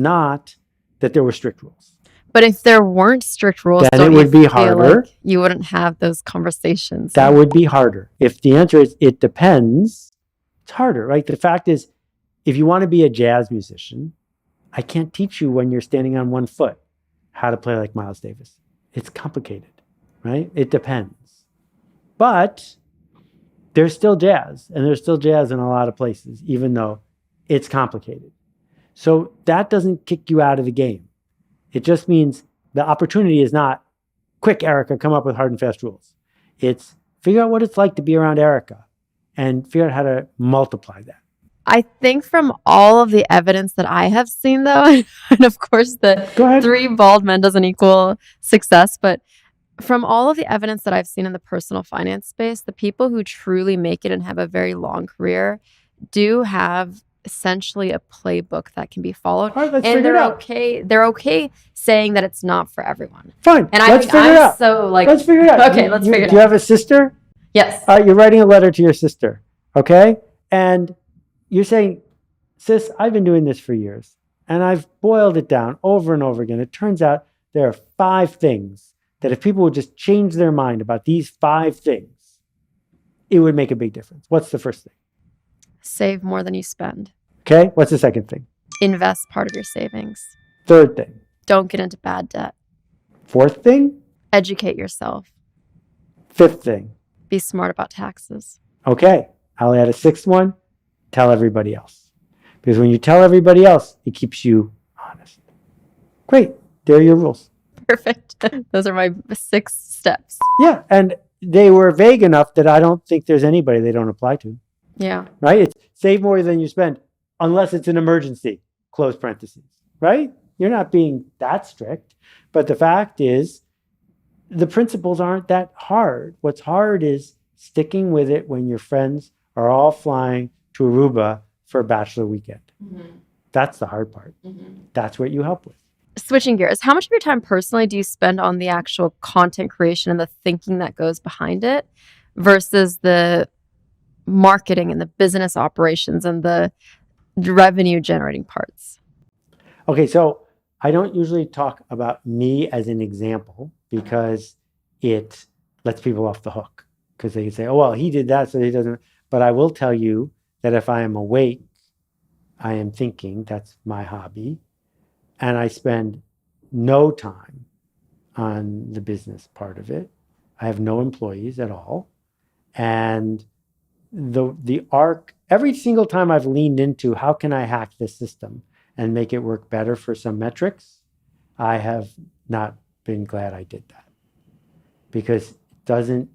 not that there were strict rules. But if there weren't strict rules, then don't it would you be feel harder. like you wouldn't have those conversations? That would be harder. If the answer is it depends, it's harder, right? The fact is, if you want to be a jazz musician, I can't teach you when you're standing on one foot how to play like Miles Davis. It's complicated, right? It depends. But there's still jazz, and there's still jazz in a lot of places, even though it's complicated. So that doesn't kick you out of the game. It just means the opportunity is not, quick, Erica, come up with hard and fast rules. It's figure out what it's like to be around Erica and figure out how to multiply that. I think from all of the evidence that I have seen, though, and of course the 3 bald men doesn't equal success, but from all of the evidence that I've seen in the personal finance space, the people who truly make it and have a very long career do have essentially a playbook that can be followed. All right, let's and figure it out. They're okay saying that it's not for everyone. Fine. And let's figure it out. So like, let's figure it out. Okay, let's figure it out. Do you have a sister? Yes. You're writing a letter to your sister, okay? And you're saying, sis, I've been doing this for years, and I've boiled it down over and over again. It turns out there are 5 things that if people would just change their mind about these 5 things, it would make a big difference. What's the first thing? Save more than you spend. Okay. What's the second thing? Invest part of your savings. Third thing? Don't get into bad debt. Fourth thing? Educate yourself. Fifth thing? Be smart about taxes. Okay. I'll add a 6th one. Tell everybody else. Because when you tell everybody else, it keeps you honest. Great. There are your rules. Perfect. Those are my 6 steps. Yeah. And they were vague enough that I don't think there's anybody they don't apply to. Yeah. Right? It's save more than you spend, unless it's an emergency, close parentheses. Right? You're not being that strict. But the fact is, the principles aren't that hard. What's hard is sticking with it when your friends are all flying to Aruba for a bachelor weekend. Mm-hmm. That's the hard part. Mm-hmm. That's what you help with. Switching gears, how much of your time personally do you spend on the actual content creation and the thinking that goes behind it versus the marketing and the business operations and the revenue generating parts? Okay, so I don't usually talk about me as an example because it lets people off the hook, because they can say, oh, well, he did that, so he doesn't. But I will tell you that if I am awake, I am thinking. That's my hobby. And I spend no time on the business part of it. I have no employees at all. And the arc, every single time I've leaned into how can I hack this system and make it work better for some metrics, I have not been glad I did that. Because it doesn't